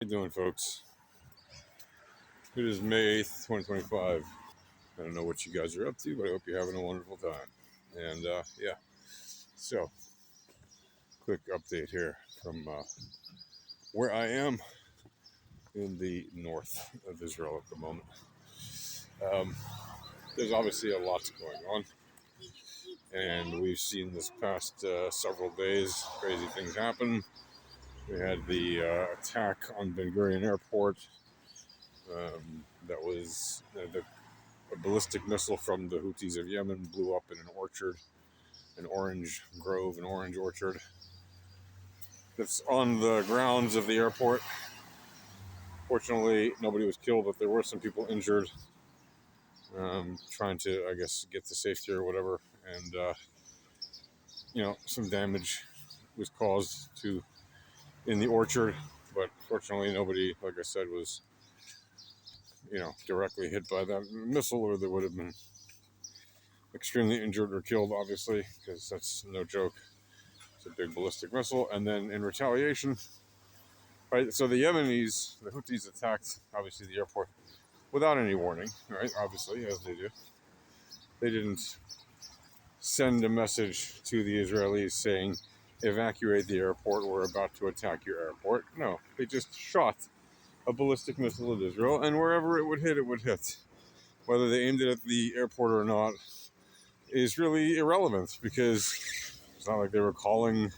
How you doing, folks? It is May 8th, 2025. I don't know what you guys are up to, but I hope you're having a wonderful time. And yeah, so quick update here from where I am in the north of Israel at the moment. Um, there's obviously a lot going on, and we've seen this past several days crazy things happen. We had the attack on Ben Gurion Airport. That was a ballistic missile from the Houthis of Yemen blew up in an orchard, an orange grove, an orange orchard that's on the grounds of the airport. Fortunately, nobody was killed, but there were some people injured, trying to, I guess, get to safety or whatever. And, some damage was caused in the orchard, but fortunately, nobody, like I said, was, directly hit by that missile, or they would have been extremely injured or killed, obviously, because that's no joke. It's a big ballistic missile. And then in retaliation, right, so the Houthis attacked, obviously, the airport without any warning, right, obviously, as they do. They didn't send a message to the Israelis saying, evacuate the airport, we're about to attack your airport. No, they just shot a ballistic missile at Israel, and wherever it would hit, it would hit. Whether they aimed it at the airport or not is really irrelevant, because it's not like they were calling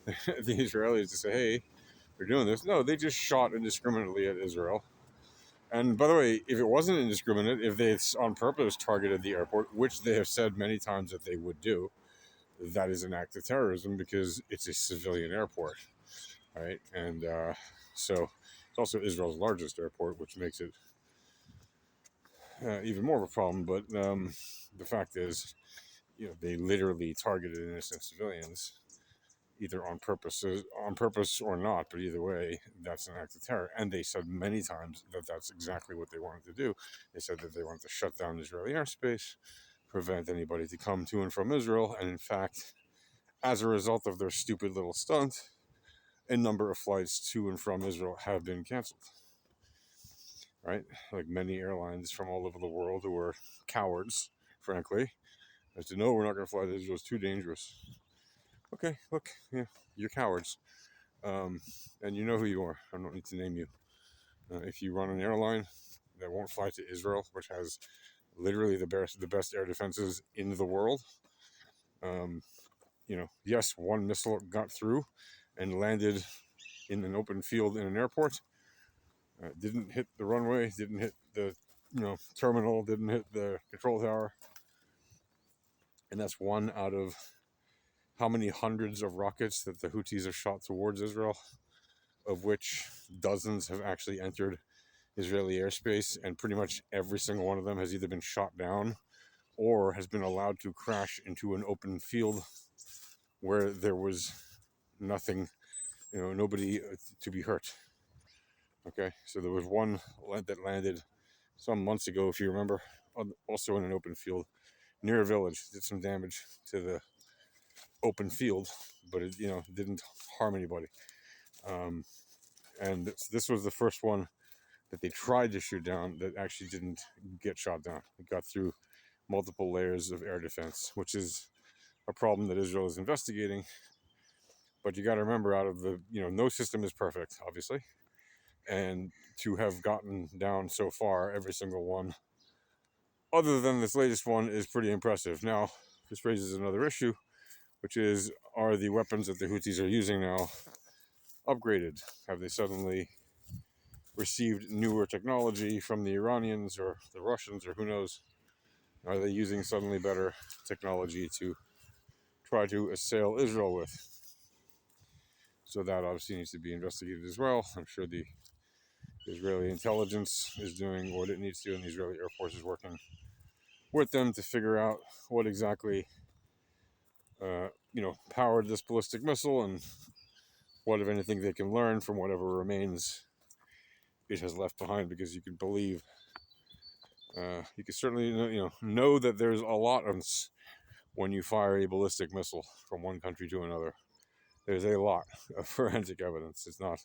the Israelis to say, hey, we're doing this. No, they just shot indiscriminately at Israel. And by the way, if it wasn't indiscriminate, if they on purpose targeted the airport, which they have said many times that they would do, that is an act of terrorism, because it's a civilian airport, right? And so it's also Israel's largest airport, which makes it even more of a problem. But the fact is, they literally targeted innocent civilians, either on purpose or not, but either way, that's an act of terror. And they said many times that that's exactly what they wanted to do. They said that they wanted to shut down Israeli airspace, prevent anybody to come to and from Israel. And in fact, as a result of their stupid little stunt, a number of flights to and from Israel have been canceled. Right? Like many airlines from all over the world who are cowards, frankly. They said, no, we're not going to fly to Israel. It's too dangerous. Okay, look, yeah, you're cowards. And you know who you are. I don't need to name you. If you run an airline that won't fly to Israel, which has literally the best air defenses in the world, yes, one missile got through and landed in an open field in an airport. Didn't hit the runway, didn't hit the terminal, didn't hit the control tower. And that's one out of how many hundreds of rockets that the Houthis have shot towards Israel, of which dozens have actually entered Israeli airspace, and pretty much every single one of them has either been shot down or has been allowed to crash into an open field where there was nothing, nobody to be hurt. Okay, so there was one that landed some months ago, if you remember, also in an open field near a village. Did some damage to the open field, but it didn't harm anybody. And this was the first one that they tried to shoot down that actually didn't get shot down. It got through multiple layers of air defense, which is a problem that Israel is investigating. But you got to remember, out of the, no system is perfect, obviously. And to have gotten down so far, every single one, other than this latest one, is pretty impressive. Now, this raises another issue, which is, are the weapons that the Houthis are using now upgraded? Have they suddenly received newer technology from the Iranians or the Russians, or who knows? Are they using suddenly better technology to try to assail Israel with? So that obviously needs to be investigated as well. I'm sure the Israeli intelligence is doing what it needs to, and the Israeli Air Force is working with them to figure out what exactly powered this ballistic missile, and what, if anything, they can learn from whatever remains it has left behind. Because you can believe, you can certainly know that there's a lot of when you fire a ballistic missile from one country to another. There's a lot of forensic evidence. It's not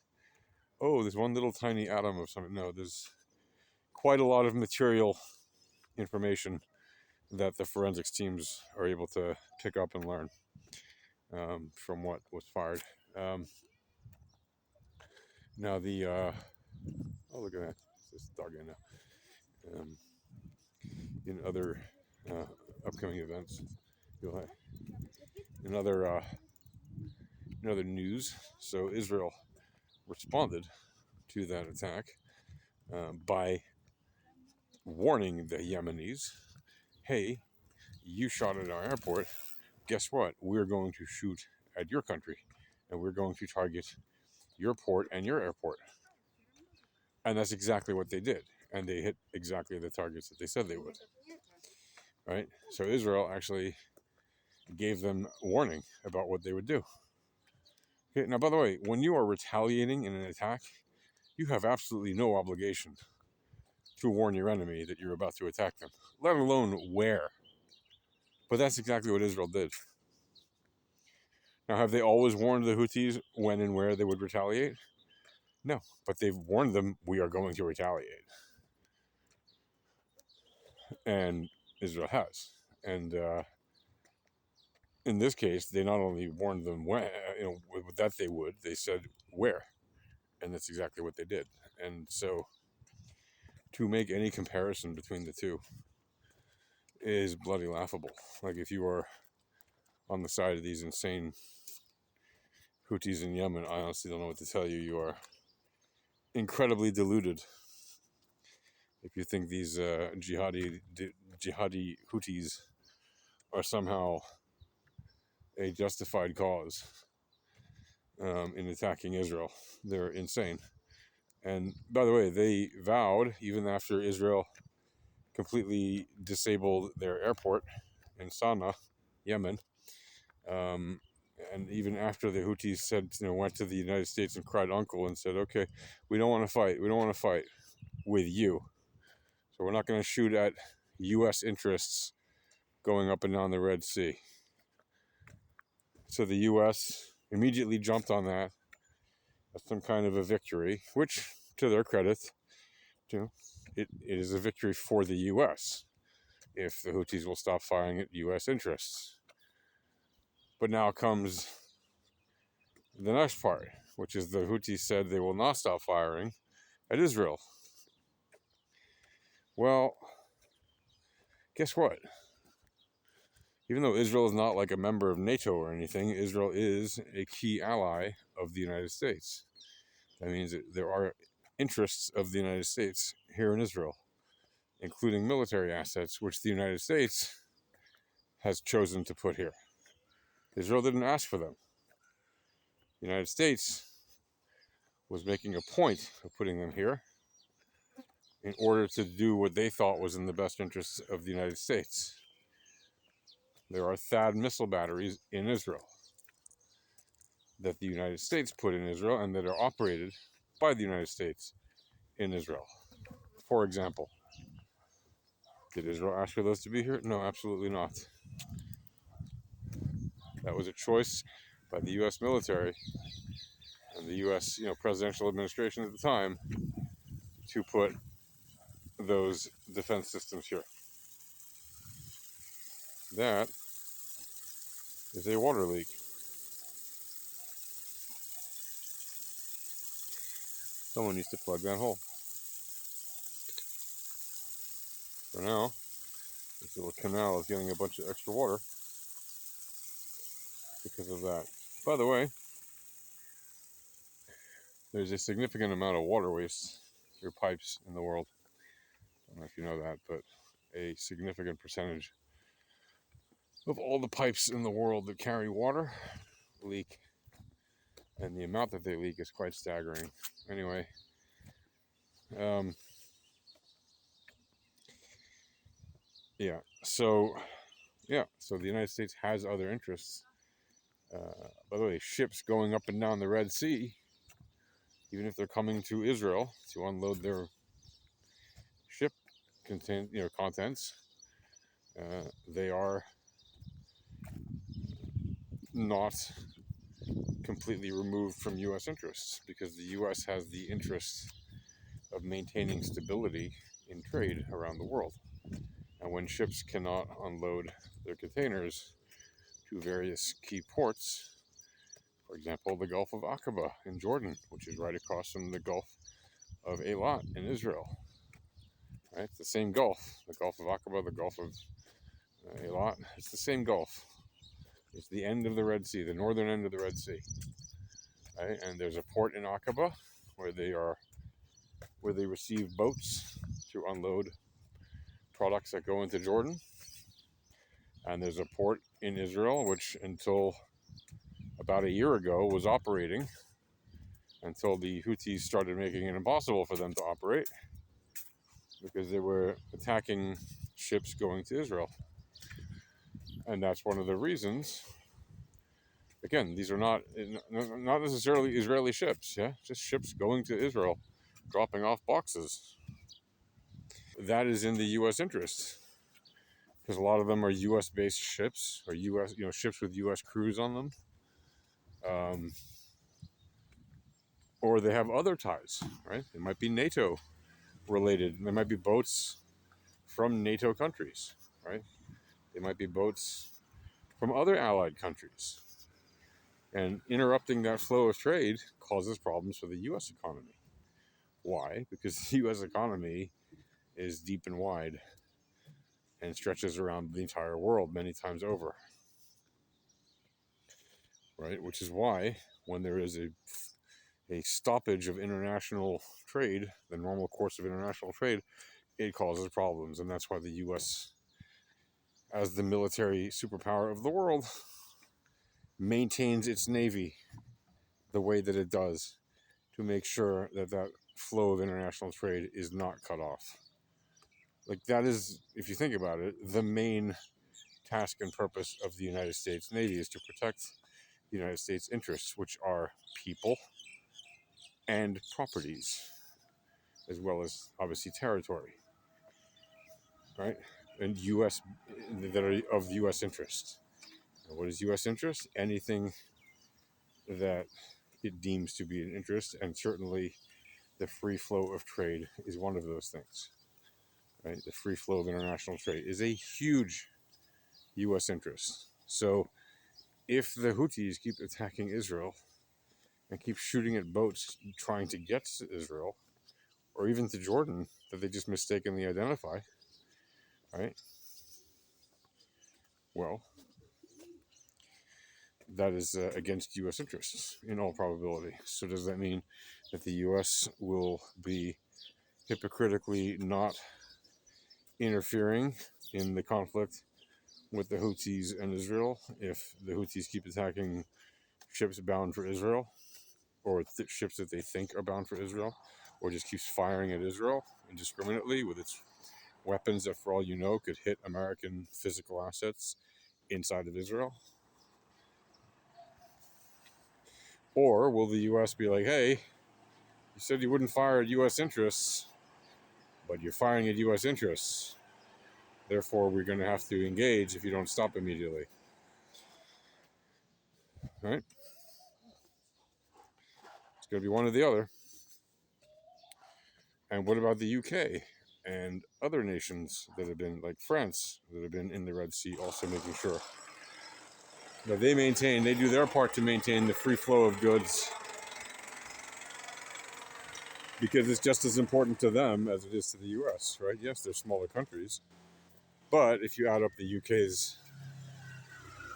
oh, there's one little tiny atom of something. No, there's quite a lot of material information that the forensics teams are able to pick up and learn from what was fired. Um, Now oh, look at that, this dog in now. In other uh, upcoming events, you'll have, in other news. So Israel responded to that attack by warning the Yemenis, "Hey, you shot at our airport. Guess what? We're going to shoot at your country, and we're going to target your port and your airport." And that's exactly what they did, and they hit exactly the targets that they said they would. Right? So Israel actually gave them warning about what they would do. Okay, now, by the way, when you are retaliating in an attack, you have absolutely no obligation to warn your enemy that you're about to attack them, let alone where. But that's exactly what Israel did. Now, have they always warned the Houthis when and where they would retaliate? No, but they've warned them, we are going to retaliate. And Israel has. And in this case, they not only warned them when, that they would, they said where. And that's exactly what they did. And so to make any comparison between the two is bloody laughable. Like, if you are on the side of these insane Houthis in Yemen, I honestly don't know what to tell you. You are incredibly deluded if you think these jihadi Houthis are somehow a justified cause in attacking Israel. They're insane. And by the way, they vowed, even after Israel completely disabled their airport in Sana'a, Yemen, and even after the Houthis said, went to the United States and cried uncle and said, okay, we don't want to fight. We don't want to fight with you. So we're not going to shoot at U.S. interests going up and down the Red Sea. So the U.S. immediately jumped on that as some kind of a victory, which, to their credit, it is a victory for the U.S. if the Houthis will stop firing at U.S. interests. But now comes the next part, which is the Houthis said they will not stop firing at Israel. Well, guess what? Even though Israel is not like a member of NATO or anything, Israel is a key ally of the United States. That means that there are interests of the United States here in Israel, including military assets, which the United States has chosen to put here. Israel didn't ask for them. The United States was making a point of putting them here in order to do what they thought was in the best interests of the United States. There are THAAD missile batteries in Israel that the United States put in Israel and that are operated by the United States in Israel. For example, did Israel ask for those to be here? No, absolutely not. That was a choice by the U.S. military and the U.S. presidential administration at the time to put those defense systems here. That is a water leak. Someone needs to plug that hole. For now, this little canal is getting a bunch of extra water because of that. By the way, there's a significant amount of water waste through pipes in the world. I don't know if you know that, but a significant percentage of all the pipes in the world that carry water leak, and the amount that they leak is quite staggering. Anyway, so the United States has other interests. By the way, ships going up and down the Red Sea, even if they're coming to Israel to unload their ship contents, they are not completely removed from U.S. interests, because the U.S. has the interest of maintaining stability in trade around the world. And when ships cannot unload their containers to various key ports, for example, the Gulf of Aqaba in Jordan, which is right across from the Gulf of Eilat in Israel, right? It's the same Gulf, the Gulf of Aqaba, the Gulf of Eilat. It's the same Gulf. It's the end of the Red Sea, the northern end of the Red Sea, right? And there's a port in Aqaba where they receive boats to unload products that go into Jordan. And there's a port in Israel which, until about a year ago, was operating until the Houthis started making it impossible for them to operate because they were attacking ships going to Israel. And that's one of the reasons. Again, these are not necessarily Israeli ships, yeah, just ships going to Israel, dropping off boxes. That is in the U.S. interest, because a lot of them are U.S. based ships, or U.S. ships with U.S. crews on them, or they have other ties, right? They might be NATO related. There might be boats from NATO countries, right? They might be boats from other allied countries. And interrupting that flow of trade causes problems for the U.S. economy. Why? Because the U.S. economy is deep and wide and stretches around the entire world many times over, right? Which is why when there is a stoppage of international trade, the normal course of international trade, it causes problems. And that's why the U.S., as the military superpower of the world, maintains its navy the way that it does to make sure that that flow of international trade is not cut off. Like, that is, if you think about it, the main task and purpose of the United States Navy is to protect the United States interests, which are people and properties, as well as obviously territory, right? And U.S. that are of U.S. interest. And what is U.S. interest? Anything that it deems to be an interest, and certainly the free flow of trade is one of those things, right? The free flow of international trade is a huge U.S. interest. So if the Houthis keep attacking Israel and keep shooting at boats trying to get to Israel, or even to Jordan that they just mistakenly identify, right? Well, that is against U.S. interests in all probability. So does that mean that the U.S. will be hypocritically not interfering in the conflict with the Houthis and Israel if the Houthis keep attacking ships bound for Israel, or ships that they think are bound for Israel, or just keeps firing at Israel indiscriminately with its weapons that, for all you know, could hit American physical assets inside of Israel? Or will the U.S. be like, hey, you said you wouldn't fire at U.S. interests, but you're firing at U.S. interests. Therefore, we're going to have to engage if you don't stop immediately. Right? It's going to be one or the other. And what about the UK and other nations that have been, like France, that have been in the Red Sea, also making sure that they do their part to maintain the free flow of goods, because it's just as important to them as it is to the US, right? Yes, they're smaller countries, but if you add up the UK's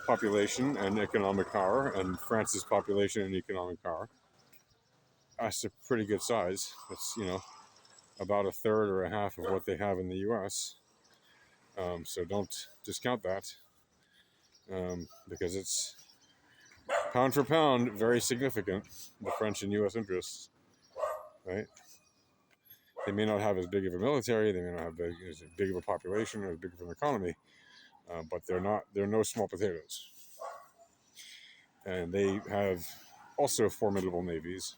population and economic power and France's population and economic power, that's a pretty good size. That's, about a third or a half of what they have in the US. So don't discount that, because it's pound for pound very significant, the French and US interests, right? They may not have as big of a military, they may not have as big of a population or as big of an economy, but they're no small potatoes. And they have also formidable navies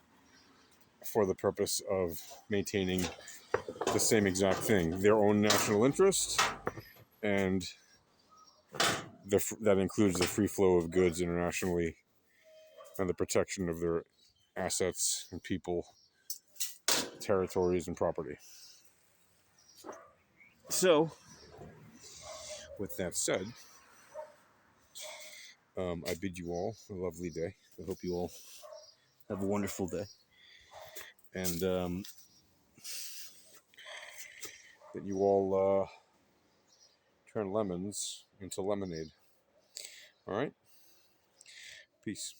for the purpose of maintaining the same exact thing, their own national interest, and that includes the free flow of goods internationally and the protection of their assets and people, territories, and property. So, with that said, I bid you all a lovely day. I hope you all have a wonderful day. And that you all turn lemons into lemonade. All right? Peace.